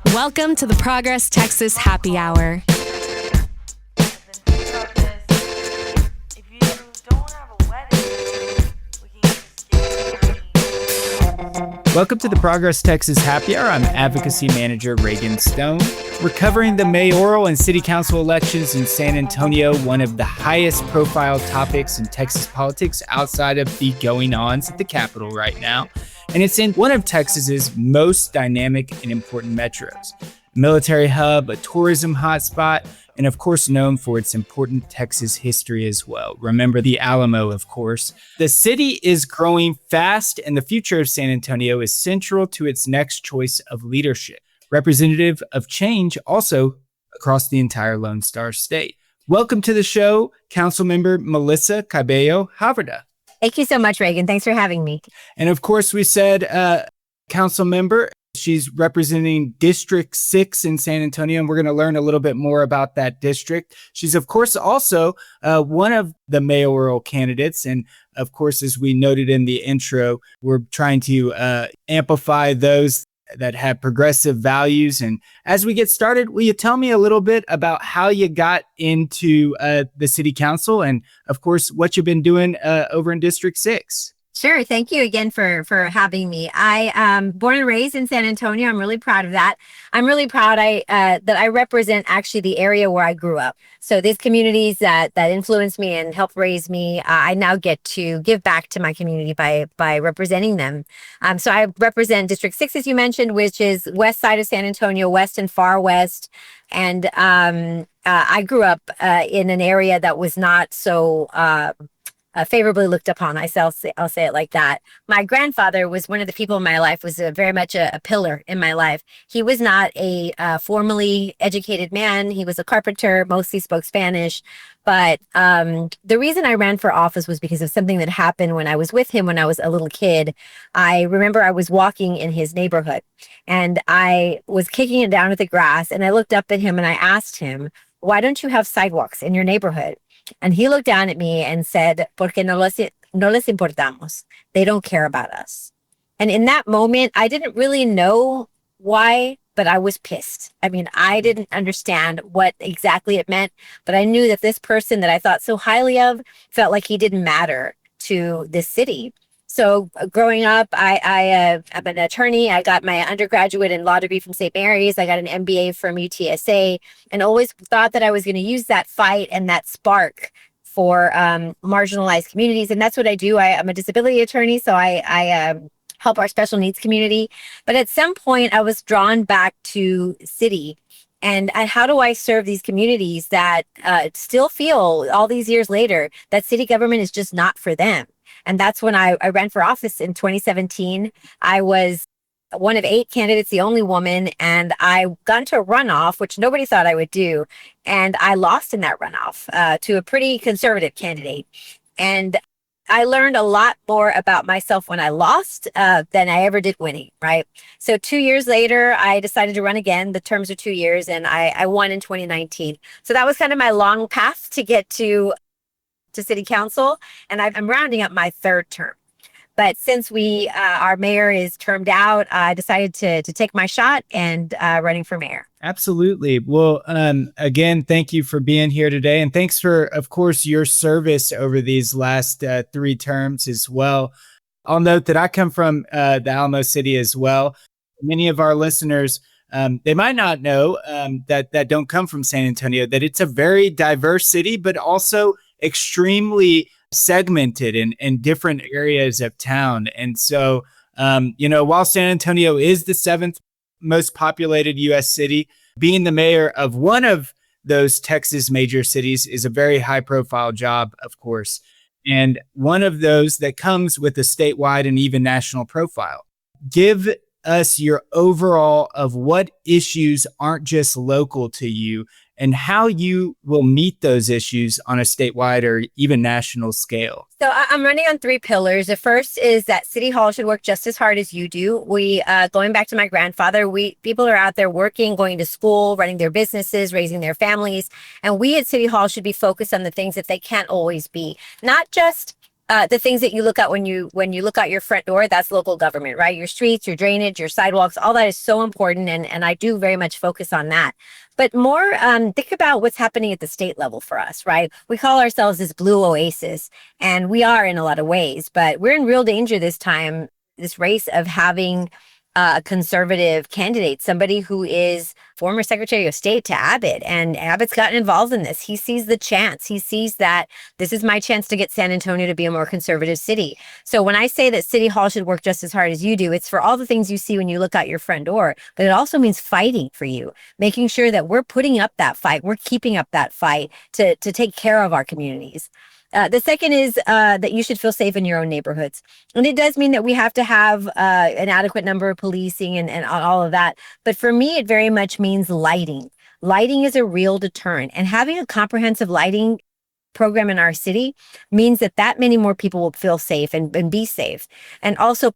Welcome to the Progress Texas Happy Hour. Welcome to the Progress Texas Happy Hour. I'm Advocacy Manager Reagan Stone. We're covering the mayoral and city council elections in San Antonio, one of the highest profile topics in Texas politics outside of the going-ons at the Capitol right now. And it's in one of Texas's most dynamic and important metros. A military hub, a tourism hotspot, and of course known for its important Texas history as well. Remember the Alamo, of course. The city is growing fast, and the future of San Antonio is central to its next choice of leadership, representative of change also across the entire Lone Star State. Welcome to the show, Councilmember Melissa Cabello Havrda. Thank you so much, Reagan. Thanks for having me. And of course, we said council member. She's representing District 6 in San Antonio, and we're going to learn a little bit more about that district. She's, of course, also one of the mayoral candidates. And, of course, as we noted in the intro, we're trying to amplify those that have progressive values. And as we get started, will you tell me a little bit about how you got into the city council and, of course, what you've been doing over in District 6? Sure. Thank you again for having me. I am born and raised in San Antonio. I'm really proud of that. I'm really proud that I represent actually the area where I grew up. So these communities that influenced me and helped raise me, I now get to give back to my community by representing them. So I represent District 6, as you mentioned, which is west side of San Antonio, west and far west. And I grew up in an area that was not so favorably looked upon. I'll say it like that. My grandfather was one of the people in my life, was very much a pillar in my life. He was not a formally educated man. He was a carpenter, mostly spoke Spanish. But the reason I ran for office was because of something that happened when I was with him when I was a little kid. I remember I was walking in his neighborhood and I was kicking it down with the grass, and I looked up at him and I asked him, "Why don't you have sidewalks in your neighborhood?" And he looked down at me and said, "Porque no les importamos. They don't care about us." And in that moment, I didn't really know why, but I was pissed. I mean, I didn't understand what exactly it meant, but I knew that this person that I thought so highly of felt like he didn't matter to this city. So growing up, I'm an attorney. I got my undergraduate in law degree from St. Mary's. I got an MBA from UTSA, and always thought that I was going to use that fight and that spark for marginalized communities. And that's what I do. I'm a disability attorney, so I help our special needs community. But at some point, I was drawn back to city. And how do I serve these communities that still feel all these years later that city government is just not for them? And that's when I ran for office in 2017. I was one of 8 candidates, the only woman, and I got into a runoff, which nobody thought I would do. And I lost in that runoff to a pretty conservative candidate. And I learned a lot more about myself when I lost than I ever did winning, right? So 2 years later, I decided to run again. The terms are 2 years, and I won in 2019. So that was kind of my long path to get to city council, and I'm rounding up my 3rd term. But since our mayor is termed out, I decided to take my shot and running for mayor. Absolutely. Well, again, thank you for being here today. And thanks for, of course, your service over these last 3 terms as well. I'll note that I come from the Alamo City as well. Many of our listeners, they might not know that don't come from San Antonio, that it's a very diverse city, but also extremely segmented in different areas of town. And so, while San Antonio is the 7th most populated U.S. city, being the mayor of one of those Texas major cities is a very high profile job, of course. And one of those that comes with a statewide and even national profile. Give us your overall of what issues aren't just local to you and how you will meet those issues on a statewide or even national scale. So I'm running on 3 pillars. The first is that City Hall should work just as hard as you do. Going back to my grandfather, people are out there working, going to school, running their businesses, raising their families. And we at City Hall should be focused on the things that they can't always be. Not just the things that you look at when you look out your front door, that's local government, right? Your streets, your drainage, your sidewalks, all that is so important, and I do very much focus on that. But more, think about what's happening at the state level for us, right? We call ourselves this blue oasis, and we are in a lot of ways, but we're in real danger this time, this race of having a conservative candidate, somebody who is former Secretary of State to Abbott, and Abbott's gotten involved in this. He sees the chance. He sees that this is my chance to get San Antonio to be a more conservative city. So when I say that City Hall should work just as hard as you do, it's for all the things you see when you look out your front door, but it also means fighting for you, making sure that we're putting up that fight, we're keeping up that fight to take care of our communities. The second is that you should feel safe in your own neighborhoods. And it does mean that we have to have an adequate number of policing and all of that. But for me, it very much means lighting. Lighting is a real deterrent. And having a comprehensive lighting program in our city means that many more people will feel safe and be safe. And also,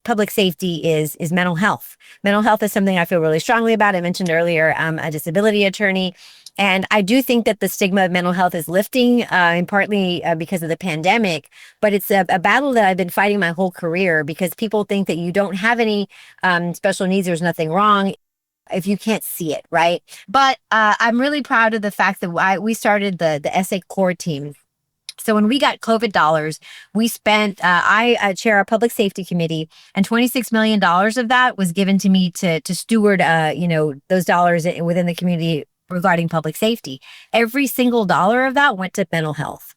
public safety is mental health. Mental health is something I feel really strongly about. I mentioned earlier, I'm a disability attorney. And I do think that the stigma of mental health is lifting, and partly because of the pandemic. But it's a battle that I've been fighting my whole career, because people think that you don't have any special needs, there's nothing wrong if you can't see it, right? But I'm really proud of the fact that we started the SA core team. So when we got COVID dollars, we spent, I chair a public safety committee, and $26 million of that was given to me to steward, those dollars within the community regarding public safety. Every single dollar of that went to mental health.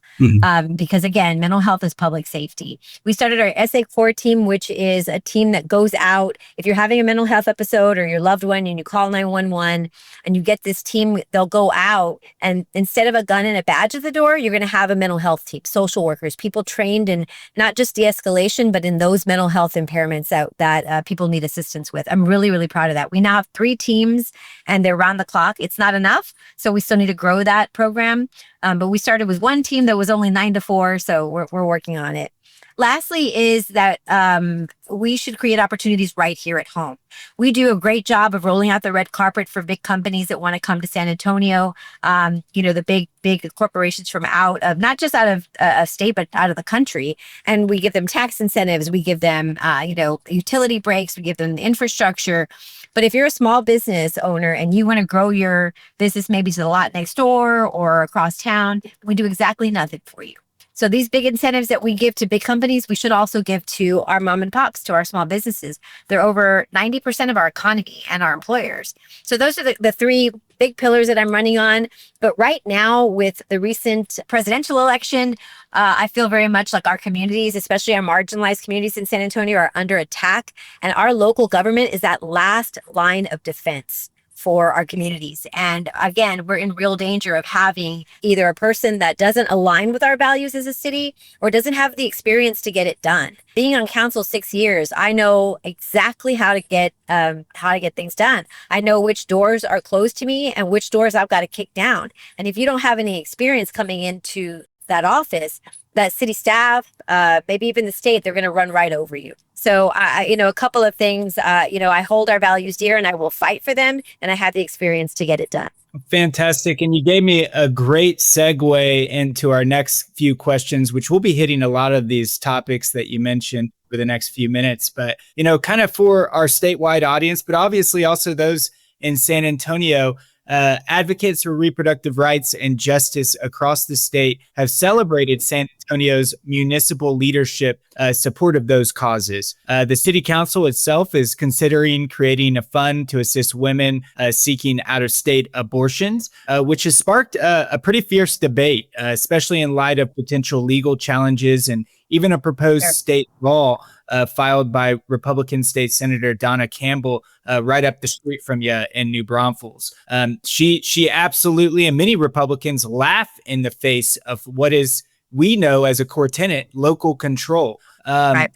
Because again, mental health is public safety. We started our SA core team, which is a team that goes out. If you're having a mental health episode or your loved one and you call 911 and you get this team, they'll go out, and instead of a gun and a badge at the door, you're going to have a mental health team, social workers, people trained in not just de-escalation, but in those mental health impairments that people need assistance with. I'm really, really proud of that. We now have 3 teams and they're around the clock. It's not enough, so we still need to grow that program. But we started with one team that was only 9 to 4, so we're working on it. Lastly is that we should create opportunities right here at home. We do a great job of rolling out the red carpet for big companies that want to come to San Antonio. The big corporations from out of, not just out of a state, but out of the country. And we give them tax incentives. We give them, utility breaks. We give them the infrastructure. But if you're a small business owner and you want to grow your business maybe to the lot next door or across town, we do exactly nothing for you. So these big incentives that we give to big companies, we should also give to our mom and pops, to our small businesses. They're over 90% of our economy and our employers. So those are the 3 big pillars that I'm running on. But right now, with the recent presidential election, I feel very much like our communities, especially our marginalized communities in San Antonio, are under attack. And our local government is that last line of defense for our communities. And again, we're in real danger of having either a person that doesn't align with our values as a city or doesn't have the experience to get it done. Being on council 6 years, I know exactly how to get things done. I know which doors are closed to me and which doors I've got to kick down. And if you don't have any experience coming into that office, that city staff, maybe even the state, they're going to run right over you. So, a couple of things, I hold our values dear and I will fight for them. And I have the experience to get it done. Fantastic. And you gave me a great segue into our next few questions, which we'll be hitting a lot of these topics that you mentioned for the next few minutes. But, kind of for our statewide audience, but obviously also those in San Antonio, advocates for reproductive rights and justice across the state have celebrated San Antonio's municipal leadership support of those causes. The city council itself is considering creating a fund to assist women seeking out-of-state abortions, which has sparked a pretty fierce debate, especially in light of potential legal challenges and even a proposed state law filed by Republican State Senator Donna Campbell right up the street from you in New Braunfels. She absolutely, and many Republicans laugh in the face of what is we know as a core tenet, local control. That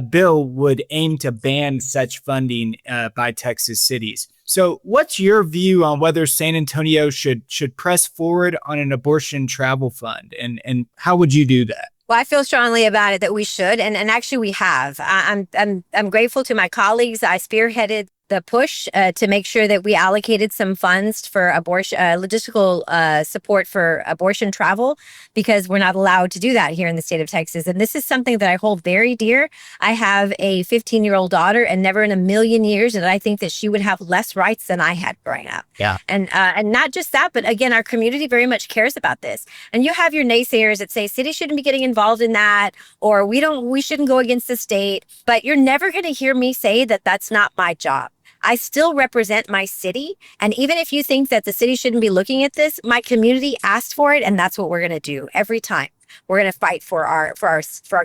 bill would aim to ban such funding by Texas cities. So what's your view on whether San Antonio should press forward on an abortion travel fund, and how would you do that? Well, I feel strongly about it that we should, and actually we have. I'm grateful to my colleagues. I spearheaded the push to make sure that we allocated some funds for abortion, logistical support for abortion travel, because we're not allowed to do that here in the state of Texas. And this is something that I hold very dear. I have a 15-year-old daughter, and never in a million years did I think that she would have less rights than I had growing up. Yeah. And not just that, but again, our community very much cares about this. And you have your naysayers that say cities shouldn't be getting involved in that, or we shouldn't go against the state. But you're never going to hear me say that that's not my job. I still represent my city. And even if you think that the city shouldn't be looking at this, my community asked for it. And that's what we're going to do every time. We're going to fight for our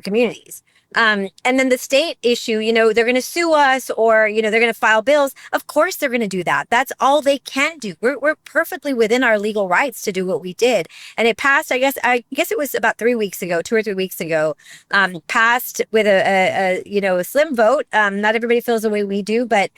communities. And then the state issue, they're going to sue us, or, they're going to file bills. Of course, they're going to do that. That's all they can do. We're perfectly within our legal rights to do what we did. And it passed, I guess it was about 3 weeks ago, 2 or 3 weeks ago, passed with a slim vote. Not everybody feels the way we do, but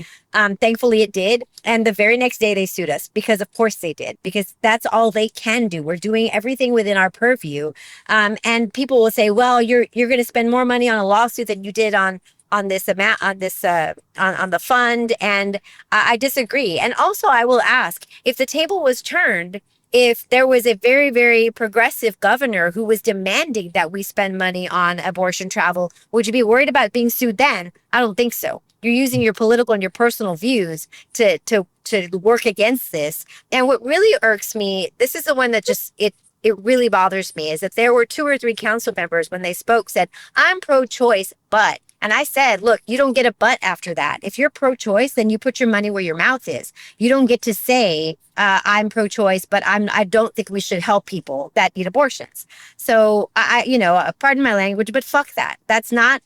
thankfully it did. And the very next day they sued us, because of course they did, because that's all they can do. We're doing everything within our purview. And people will say, well, you're going to spend more money on a lawsuit than you did on this amount, on the fund. And I disagree. And also I will ask, if the table was turned, if there was a very, very progressive governor who was demanding that we spend money on abortion travel, would you be worried about being sued then? I don't think so. You're using your political and your personal views to work against this. And what really irks me, this is the one that just, it really bothers me, is that there were 2 or 3 council members when they spoke said, I'm pro-choice, but, and I said, look, you don't get a but after that. If you're pro-choice, then you put your money where your mouth is. You don't get to say, I'm pro-choice, but I don't think we should help people that need abortions. So pardon my language, but fuck that. That's not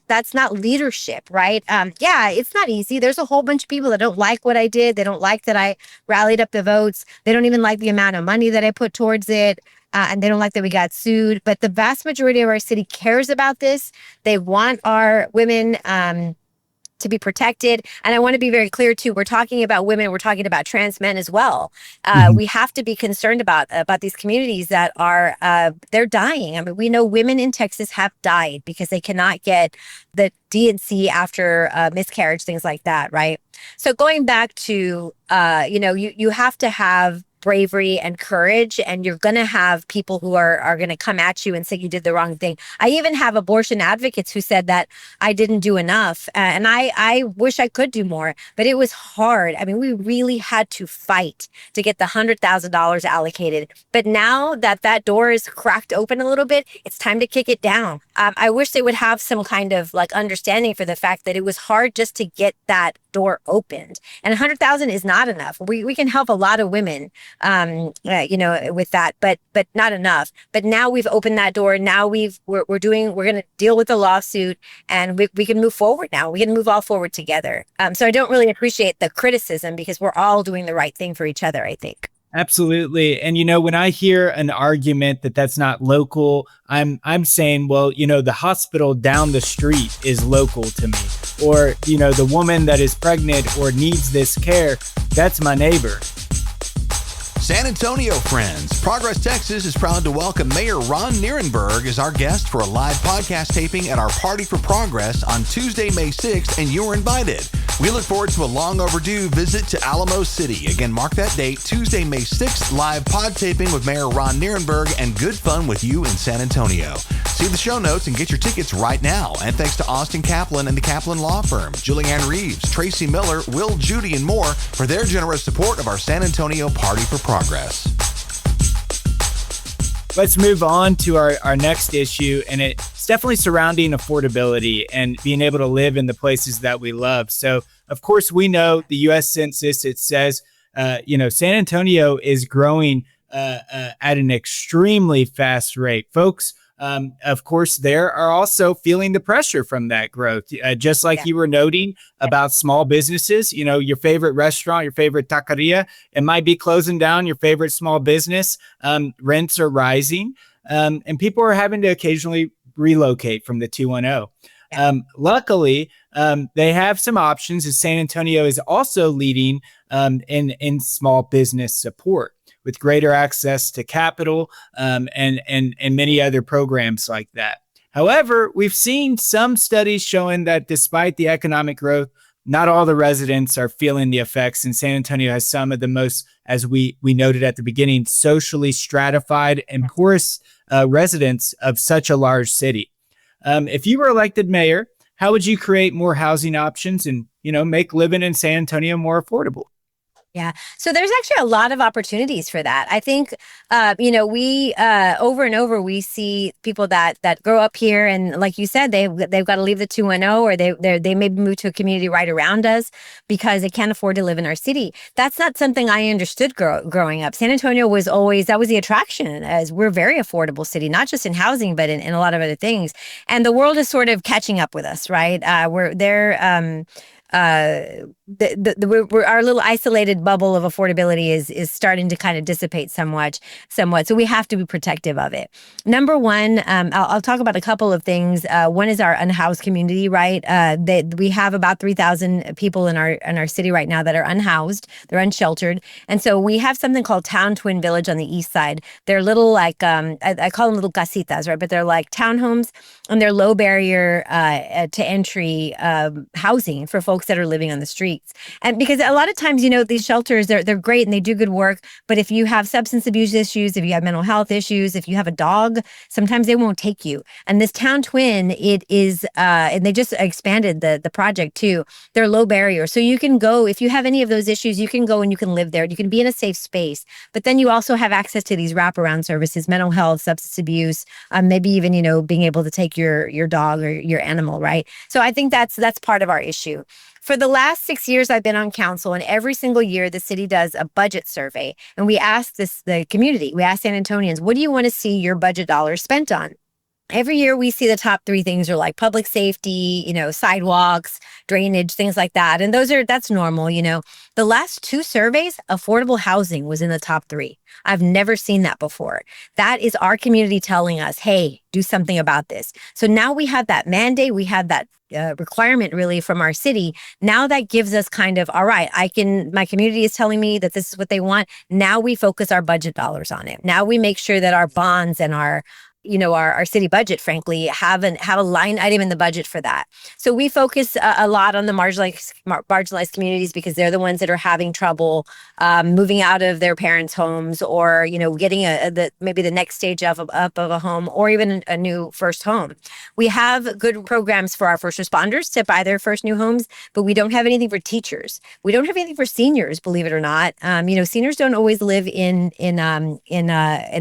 leadership, right? Yeah, it's not easy. There's a whole bunch of people that don't like what I did. They don't like that I rallied up the votes. They don't even like the amount of money that I put towards it. And they don't like that we got sued. But the vast majority of our city cares about this. They want our women to be protected. And I want to be very clear too. We're talking about women. We're talking about trans men as well. We have to be concerned about these communities that are they're dying. I mean, we know women in Texas have died because they cannot get the D&C after miscarriage, things like that, right? So going back to you have to have bravery and courage, and you're going to have people who are going to come at you and say you did the wrong thing. I even have abortion advocates who said that I didn't do enough, and I wish I could do more, but it was hard. I mean, we really had to fight to get the $100,000 allocated. But now that door is cracked open a little bit, it's time to kick it down. I wish they would have some kind of understanding for the fact that it was hard just to get that door opened, and 100,000 is not enough. We can help a lot of women, with that, but not enough. But now we've opened that door. Now we're going to deal with the lawsuit, and we can move forward now. We can move all forward together. So I don't really appreciate the criticism, because we're all doing the right thing for each other, I think. Absolutely. And, when I hear an argument that's not local, I'm saying, well, the hospital down the street is local to me, or, the woman that is pregnant or needs this care, that's my neighbor. San Antonio friends, Progress Texas is proud to welcome Mayor Ron Nirenberg as our guest for a live podcast taping at our Party for Progress on Tuesday, May 6th, and you're invited. We look forward to a long overdue visit to Alamo City. Again, mark that date, Tuesday, May 6th, live pod taping with Mayor Ron Nirenberg, and good fun with you in San Antonio. See the show notes and get your tickets right now. And thanks to Austin Kaplan and the Kaplan Law Firm, Julianne Reeves, Tracy Miller, Will Judy, and more for their generous support of our San Antonio Party for Progress. Let's move on to our next issue, and it's definitely surrounding affordability and being able to live in the places that we love. So, of course, we know the U.S. Census, it says, San Antonio is growing at an extremely fast rate. Folks, of course, there are also feeling the pressure from that growth, just like you were noting about small businesses. Your favorite restaurant, your favorite taqueria, it might be closing down. Your favorite small business, rents are rising, and people are having to occasionally relocate from the 210. Luckily, they have some options, as San Antonio is also leading in small business support, with greater access to capital and many other programs like that. However, we've seen some studies showing that despite the economic growth, not all the residents are feeling the effects, and San Antonio has some of the most, as we noted at the beginning, socially stratified and poorest residents of such a large city. If you were elected mayor, how would you create more housing options and, make living in San Antonio more affordable? Yeah. So there's actually a lot of opportunities for that. I think, we over and over, we see people that grow up here. And like you said, they've got to leave the 210, or they maybe move to a community right around us because they can't afford to live in our city. That's not something I understood growing up. San Antonio was always, that was the attraction, as we're a very affordable city, not just in housing, but in a lot of other things. And the world is sort of catching up with us, right? We're there. Our little isolated bubble of affordability is starting to kind of dissipate somewhat. So we have to be protective of it. Number one, I'll talk about a couple of things. One is our unhoused community, right? We have about 3,000 people in our city right now that are unhoused. They're unsheltered. And so we have something called Town Twin Village on the east side. They're little I call them little casitas, right? But they're like townhomes, and they're low barrier to entry housing for folks that are living on the streets. And because a lot of times, these shelters, they're great and they do good work. But if you have substance abuse issues, if you have mental health issues, if you have a dog, sometimes they won't take you. And this Town Twin, it is, and they just expanded the project too. They're low barrier. So you can go, if you have any of those issues, you can go and you can live there. You can be in a safe space. But then you also have access to these wraparound services, mental health, substance abuse, maybe even, being able to take your dog or your animal, right? So I think that's part of our issue. For the last 6 years, I've been on council, and every single year the city does a budget survey. And we ask the community, we ask San Antonians, what do you want to see your budget dollars spent on? Every year we see the top three things are like public safety, sidewalks, drainage, things like that. And that's normal, The last two surveys, affordable housing was in the top three. I've never seen that before. That is our community telling us, hey, do something about this. So now we have that mandate, we have that requirement really from our city. Now that gives us kind of, all right, my community is telling me that this is what they want. Now we focus our budget dollars on it. Now we make sure that our bonds and our city budget, frankly, have a line item in the budget for that. So we focus a lot on the marginalized communities because they're the ones that are having trouble moving out of their parents' homes, or getting maybe the next stage up of a home, or even a new first home. We have good programs for our first responders to buy their first new homes, but we don't have anything for teachers. We don't have anything for seniors, believe it or not. Seniors don't always live in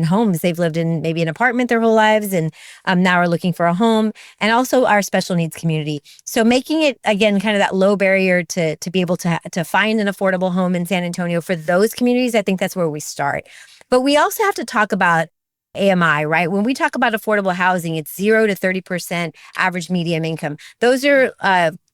homes. They've lived in maybe an apartment their whole lives, and now are looking for a home. And also our special needs community. So making it, again, kind of that low barrier to be able to find an affordable home in San Antonio for those communities, I think that's where we start. But we also have to talk about AMI, right? When we talk about affordable housing, it's 0 to 30% average median income. Those are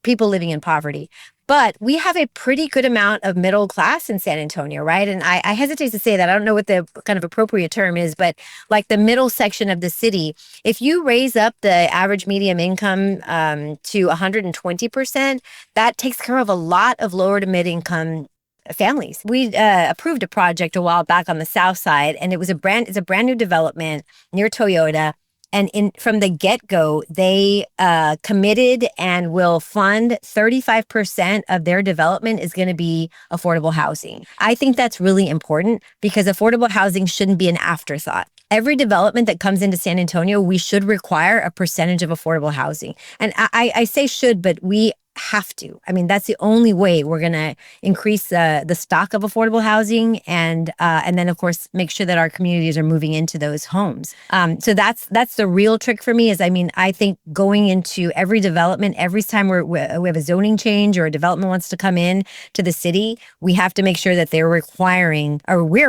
people living in poverty. But we have a pretty good amount of middle class in San Antonio, right? And I hesitate to say that. I don't know what the kind of appropriate term is, but like the middle section of the city, if you raise up the average median income to 120%, that takes care of a lot of lower to mid income families. We approved a project a while back on the south side, and it's a brand new development near Toyota. And from the get-go, they committed and will fund 35% of their development is going to be affordable housing. I think that's really important because affordable housing shouldn't be an afterthought. Every development that comes into San Antonio, we should require a percentage of affordable housing. And I say should, but we have to. I mean, that's the only way we're going to increase the stock of affordable housing, and then of course make sure that our communities are moving into those homes. So that's the real trick for me. I think going into every development, every time we have a zoning change or a development wants to come in to the city, we have to make sure that we're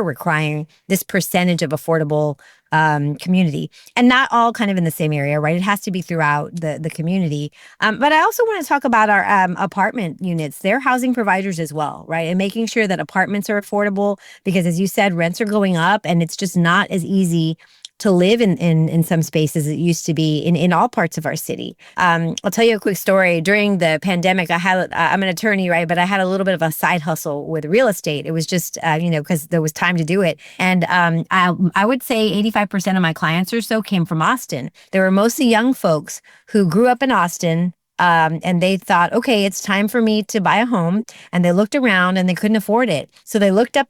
requiring this percentage of affordable community, and not all kind of in the same area, right? It has to be throughout the community. But I also want to talk about our apartment units. They're housing providers as well, right? And making sure that apartments are affordable because, as you said, rents are going up, and it's just not as easy to live in some spaces it used to be in all parts of our city. I'll tell you a quick story. During the pandemic, I'm an attorney, right? But I had a little bit of a side hustle with real estate. It was just, because there was time to do it. And I would say 85% of my clients or so came from Austin. They were mostly young folks who grew up in Austin, and they thought, okay, it's time for me to buy a home. And they looked around and they couldn't afford it. So they looked up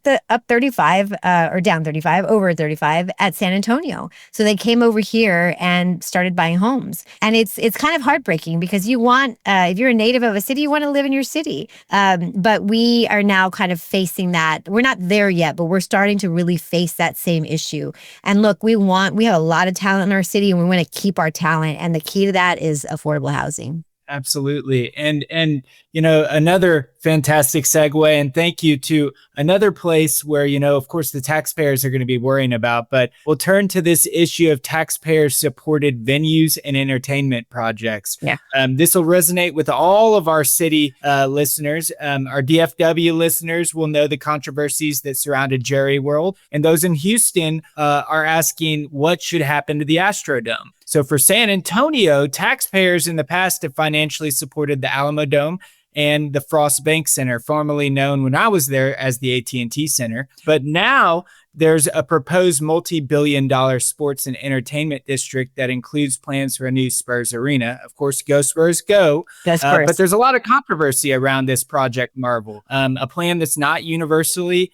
35 or down 35, over 35 at San Antonio. So they came over here and started buying homes. And it's kind of heartbreaking because you want, if you're a native of a city, you want to live in your city. But we are now kind of facing that. We're not there yet, but we're starting to really face that same issue. And look, we have a lot of talent in our city and we want to keep our talent. And the key to that is affordable housing. Absolutely. And another fantastic segue, and thank you to another place where, of course, the taxpayers are going to be worrying about, but we'll turn to this issue of taxpayer supported venues and entertainment projects. Yeah. This will resonate with all of our city listeners. Our DFW listeners will know the controversies that surrounded Jerry World, and those in Houston are asking what should happen to the Astrodome. So for San Antonio, taxpayers in the past have financially supported the Alamo Dome and the Frost Bank Center, formerly known when I was there as the AT&T Center. But now there's a proposed multi-billion-dollar sports and entertainment district that includes plans for a new Spurs arena. Of course, go Spurs, go. But there's a lot of controversy around this project, Marvel, a plan that's not universally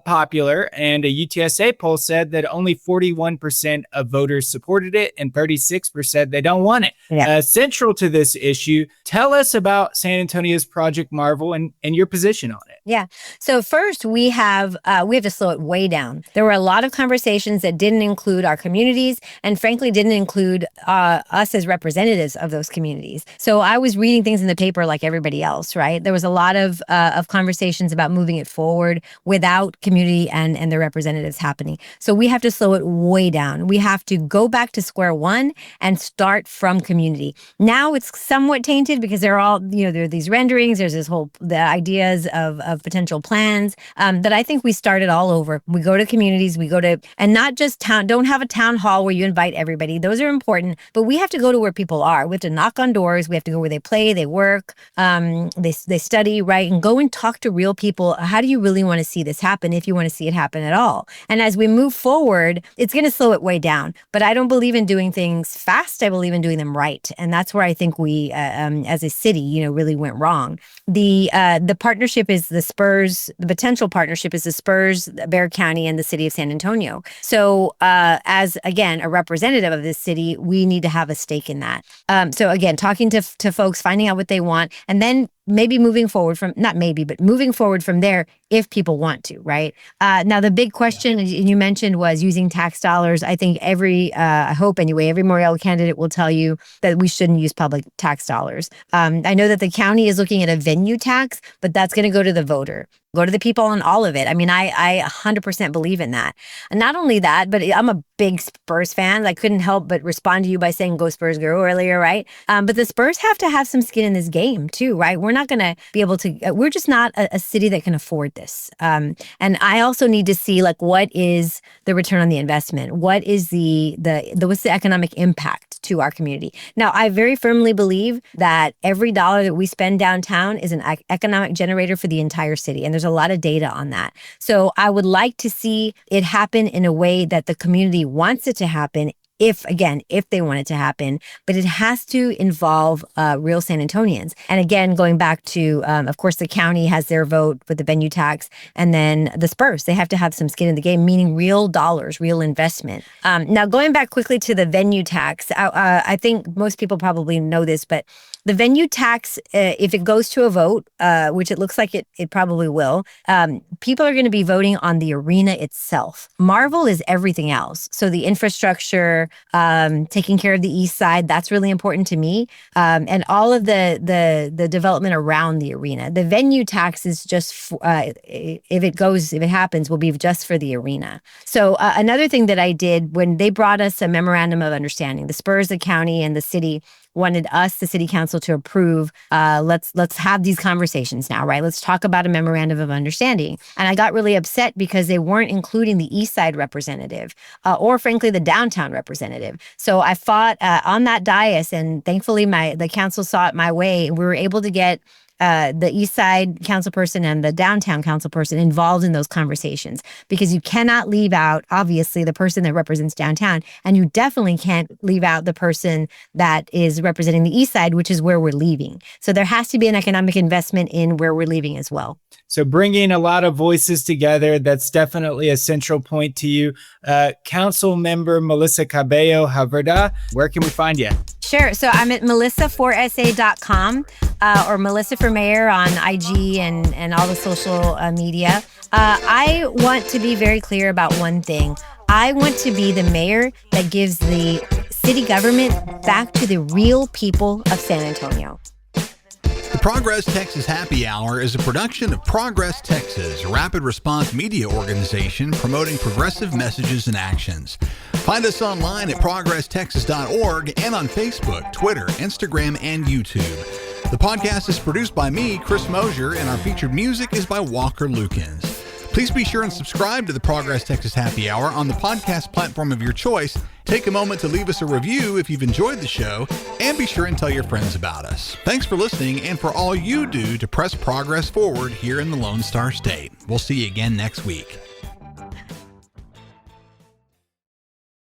popular. And a UTSA poll said that only 41% of voters supported it and 36% they don't want it. Yeah. Central to this issue, tell us about San Antonio's Project Marvel and your position on it. Yeah. So first, we have to slow it way down. There were a lot of conversations that didn't include our communities and frankly didn't include us as representatives of those communities. So I was reading things in the paper like everybody else, right? There was a lot of conversations about moving it forward without community and the representatives happening. So we have to slow it way down. We have to go back to square one and start from community. Now it's somewhat tainted because there are these renderings, there's the ideas of potential plans that I think we started all over. We go to communities, and not just don't have a town hall where you invite everybody. Those are important, but we have to go to where people are. We have to knock on doors. We have to go where they play, they work, they study, right? And go and talk to real people. How do you really want to see this happen if you want to see it happen at all? And as we move forward, it's going to slow it way down. But I don't believe in doing things fast. I believe in doing them right. And that's where I think we, as a city, really went wrong. The partnership is the Spurs, the potential partnership is the Spurs, Bexar County, and the city of San Antonio. So as, again, a representative of this city, we need to have a stake in that. So again, talking to folks, finding out what they want, and then maybe moving forward from there if people want to, right? Now, the big question you mentioned was using tax dollars. I think I hope anyway, every Mayoral candidate will tell you that we shouldn't use public tax dollars. I know that the county is looking at a venue tax, but that's going to go to the voter. Go to the people on all of it. I mean, I 100% believe in that. And not only that, but I'm a big Spurs fan. I couldn't help but respond to you by saying go Spurs go earlier, right? But the Spurs have to have some skin in this game too, right? We're not going to be able to, we're just not a city that can afford this. And I also need to see what is the return on the investment? What is what's the economic impact to our community? Now, I very firmly believe that every dollar that we spend downtown is an economic generator for the entire city. And there's a lot of data on that. So I would like to see it happen in a way that the community wants it to happen, if they want it to happen, but it has to involve real San Antonians. And again, going back to, of course, the county has their vote with the venue tax, and then the Spurs, they have to have some skin in the game, meaning real dollars, real investment. Now, going back quickly to the venue tax, I think most people probably know this, but the venue tax, if it goes to a vote, which it looks like it probably will, people are going to be voting on the arena itself. Marvel is everything else. So the infrastructure, taking care of the east side, that's really important to me. And all of the development around the arena. The venue tax is just, if it happens, will be just for the arena. So another thing that I did when they brought us a memorandum of understanding, the Spurs, the county, and the city wanted us, the city council, to approve, let's have these conversations now, right? Let's talk about a memorandum of understanding. And I got really upset because they weren't including the east side representative or frankly, the downtown representative. So I fought on that dais, and thankfully the council saw it my way. We were able to get the East Side councilperson and the downtown councilperson involved in those conversations, because you cannot leave out, obviously, the person that represents downtown, and you definitely can't leave out the person that is representing the East Side, which is where we're leaving. So there has to be an economic investment in where we're leaving as well. So bringing a lot of voices together, that's definitely a central point to you. Council member Melissa Cabello Havrda, where can we find you? Sure. So I'm at melissa4sa.com or Melissa for Mayor on IG and all the social media. I want to be very clear about one thing. I want to be the mayor that gives the city government back to the real people of San Antonio. The Progress Texas Happy Hour is a production of Progress Texas, a rapid response media organization promoting progressive messages and actions. Find us online at progresstexas.org and on Facebook, Twitter, Instagram, and YouTube. The podcast is produced by me, Chris Mosier, and our featured music is by Walker Lukens. Please be sure and subscribe to the Progress Texas Happy Hour on the podcast platform of your choice. Take a moment to leave us a review if you've enjoyed the show, and be sure and tell your friends about us. Thanks for listening and for all you do to press progress forward here in the Lone Star State. We'll see you again next week.